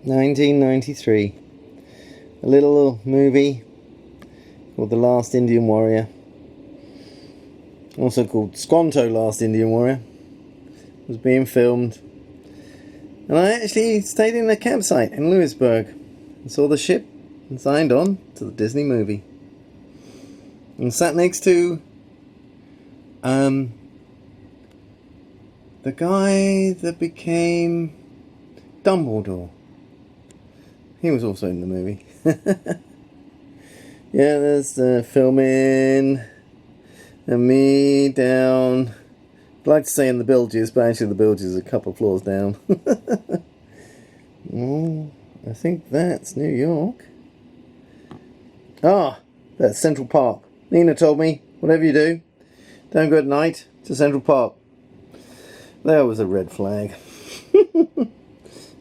1993. A little movie called The Last Indian Warrior, also called Squanto Last Indian Warrior, was being filmed. And I actually stayed in a campsite in Lewisburg and saw the ship and signed on to the Disney movie. And sat next to the guy that became Dumbledore. He was also in the movie. Yeah, there's the filming and me down. I'd like to say in the bilges, but actually the bilges is a couple of floors down. Oh, I think that's New York. Ah, that's Central Park. Nina told me, whatever you do, don't go at night to Central Park. There was a red flag.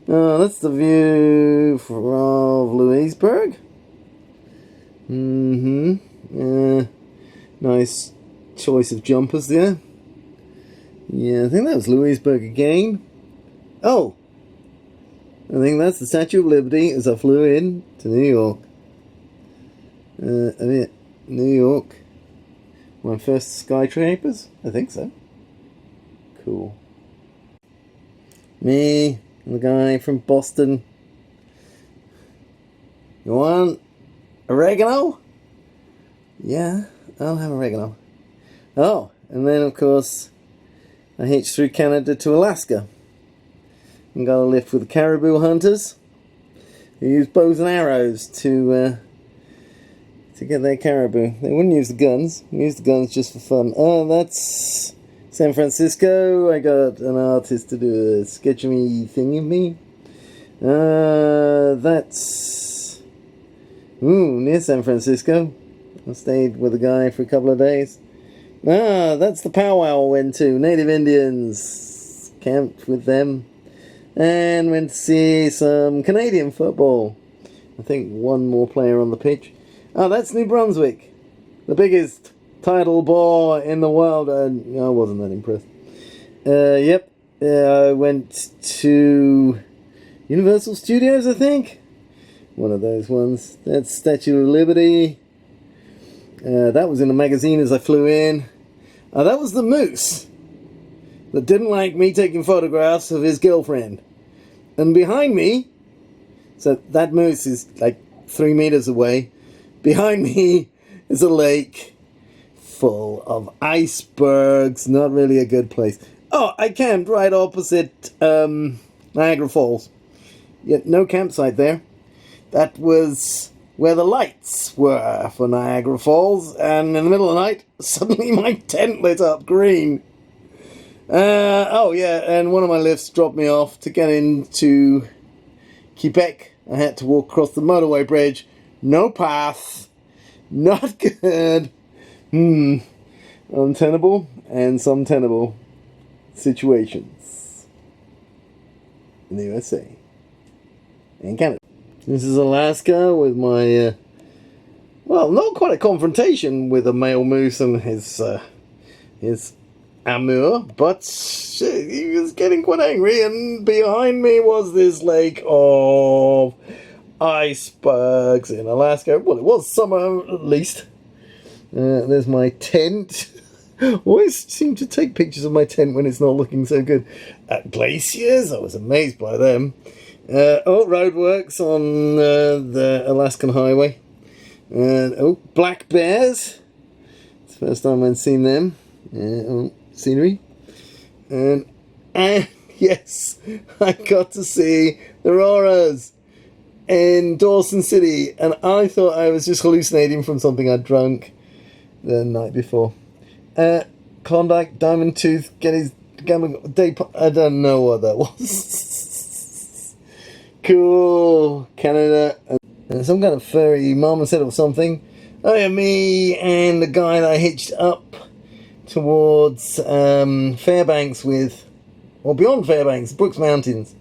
That's the view of Lewisburg. Nice choice of jumpers there. Yeah, I think that was Lewisburg again. Oh, I think that's the Statue of Liberty as I flew in to New York. New York. My first skyscrapers? I think so. Cool. Me and the guy from Boston. You want oregano? Yeah, I'll have oregano. Oh, and then of course I hitched through Canada to Alaska and got a lift with the caribou hunters who use bows and arrows to get their caribou. They wouldn't use the guns. They used the guns just for fun. Oh, that's San Francisco. I got an artist to do a sketch of me thing of me. That's near San Francisco. I stayed with a guy for a couple of days. That's the powwow I went to. Native Indians. Camped with them. And went to see some Canadian football. I think one more player on the pitch. Oh, that's New Brunswick. The biggest tidal bore in the world. I wasn't that impressed. Yep. I went to Universal Studios, I think. One of those ones. That's Statue of Liberty. That was in a magazine as I flew in. That was the moose that didn't like me taking photographs of his girlfriend. And behind me, so that moose is like 3 meters away. Behind me is a lake full of icebergs. Not really a good place. Oh, I camped right opposite Niagara Falls. Yet no campsite there. That was where the lights were for Niagara Falls. And in the middle of the night, suddenly my tent lit up green. Oh yeah, and one of my lifts dropped me off to get into Quebec. I had to walk across the motorway bridge. No path. Not good. Untenable and some tenable situations in the USA and Canada. This is Alaska with my, well, not quite a confrontation with a male moose and his amour, but he was getting quite angry, and behind me was this lake of icebergs in Alaska. Well, it was summer at least. There's my tent. Always seem to take pictures of my tent when it's not looking so good. Glaciers, I was amazed by them. Roadworks on the Alaskan highway. Black bears. It's the first time I'd seen them. Scenery. And yes, I got to see the auroras in Dawson City, and I thought I was just hallucinating from something I'd drunk the night before. Klondike, Diamond Tooth, I don't know what that was. Cool. Canada, and some kind of furry marmoset or something. Oh yeah, me and the guy that I hitched up towards Fairbanks beyond Fairbanks, Brooks Mountains.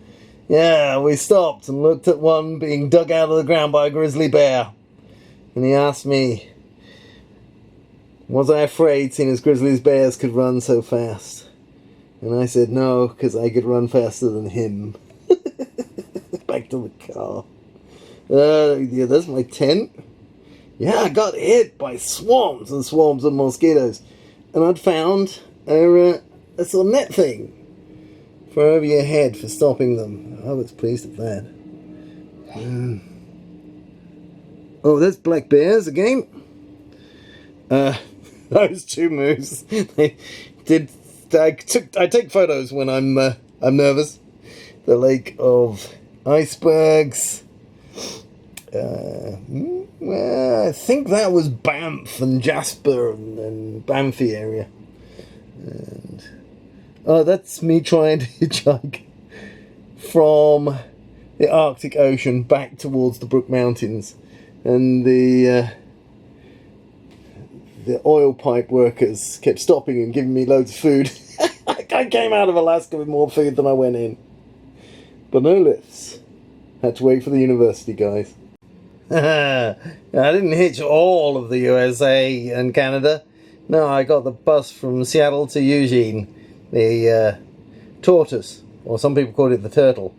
Yeah, we stopped and looked at one being dug out of the ground by a grizzly bear. And he asked me, was I afraid seeing as grizzly bears could run so fast? And I said no, because I could run faster than him. By back to the car. Yeah, that's my tent. Yeah, I got hit by swarms and swarms of mosquitoes. And I'd found a sort of net thing for over your head for stopping them. I was pleased with that. Oh, there's black bears again. Those two moves. They did. I take photos when I'm nervous. The lake of icebergs. Well, I think that was Banff and Jasper and Banffy area. And that's me trying to hitchhike from the Arctic Ocean back towards the Brook Mountains, and the oil pipe workers kept stopping and giving me loads of food. I came out of Alaska with more food than I went in, but no lifts. Had to wait for the university guys. I didn't hitch all of the USA and Canada. No, I got the bus from Seattle to Eugene, the tortoise, or some people called it the turtle.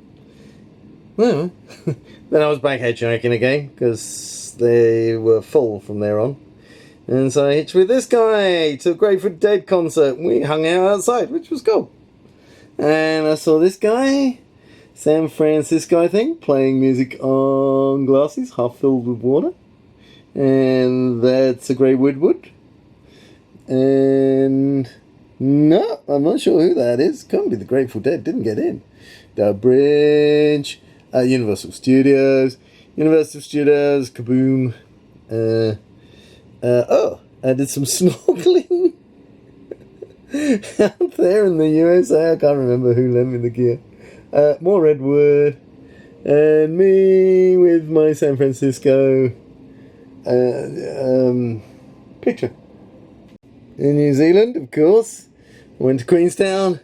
Well, then I was back hitchhiking again because they were full from there on. And so I hitched with this guy to a Grateful Dead concert. We hung out outside, which was cool. And I saw this guy, San Francisco, I think, playing music on glasses half filled with water. And that's a grey woodwood. And no, I'm not sure who that is. Can't be the Grateful Dead. Didn't get in. The Bridge, Universal Studios, Kaboom. I did some snorkeling out there in the USA. I can't remember who lent me the gear. More redwood, and me with my San Francisco picture. In New Zealand, of course, I went to Queenstown,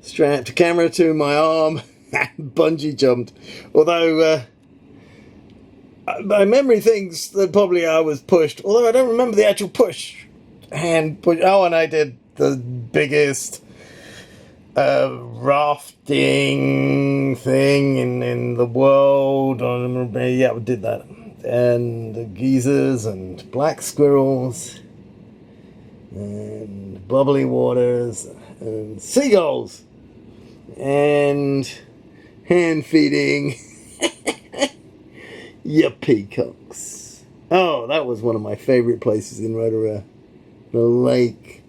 strapped a camera to my arm, and bungee jumped. Although my memory thinks that probably I was pushed, although I don't remember the actual push. Oh, and I did the biggest rafting thing in the world. Yeah, we did that. And the geezers and black squirrels and bubbly waters and seagulls and hand feeding your peacocks. Oh, that was one of my favourite places in Rotorua. The lake.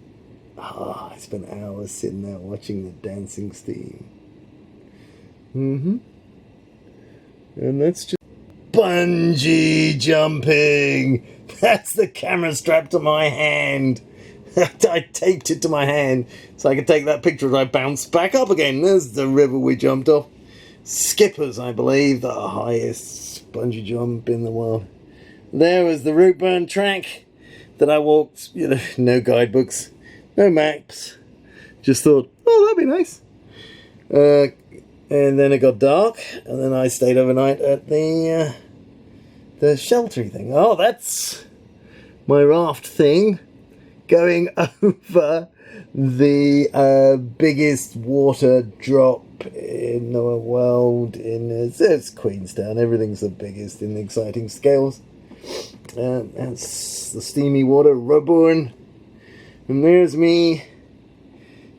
Oh, I spent hours sitting there watching the dancing steam. And that's just bungee jumping. That's the camera strapped to my hand. I taped it to my hand so I could take that picture as I bounced back up again. There's the river we jumped off. Skippers, I believe, the highest bungee jump in the world. There was the route burn track that I walked, no guidebooks, no maps. Just thought, oh, that'd be nice. And then it got dark, and then I stayed overnight at the sheltery thing. Oh, that's my raft thing, going over the biggest water drop in the world. It's Queenstown. Everything's the biggest in the exciting scales. That's the steamy water, Roebourne. And there's me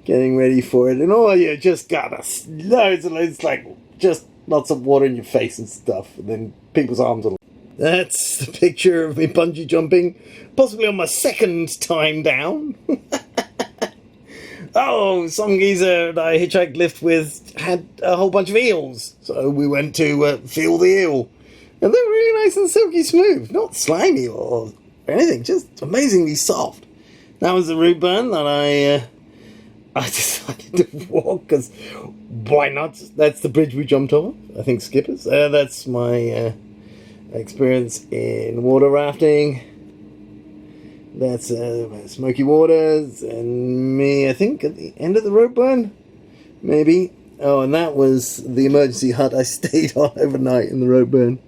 getting ready for it. And you just got loads and loads, like just lots of water in your face and stuff. And then people's arms are. That's the picture of me bungee jumping, possibly on my second time down. Oh, some geezer that I hitchhiked lift with had a whole bunch of eels. So we went to feel the eel. And they were really nice and silky smooth. Not slimy or anything, just amazingly soft. That was the route burn that I decided to walk, because why not? That's the bridge we jumped over. I think Skippers. That's my experience in water rafting. That's Smoky Waters, and me, I think, at the end of the rope burn, maybe. Oh, and that was the emergency hut I stayed on overnight in the rope burn.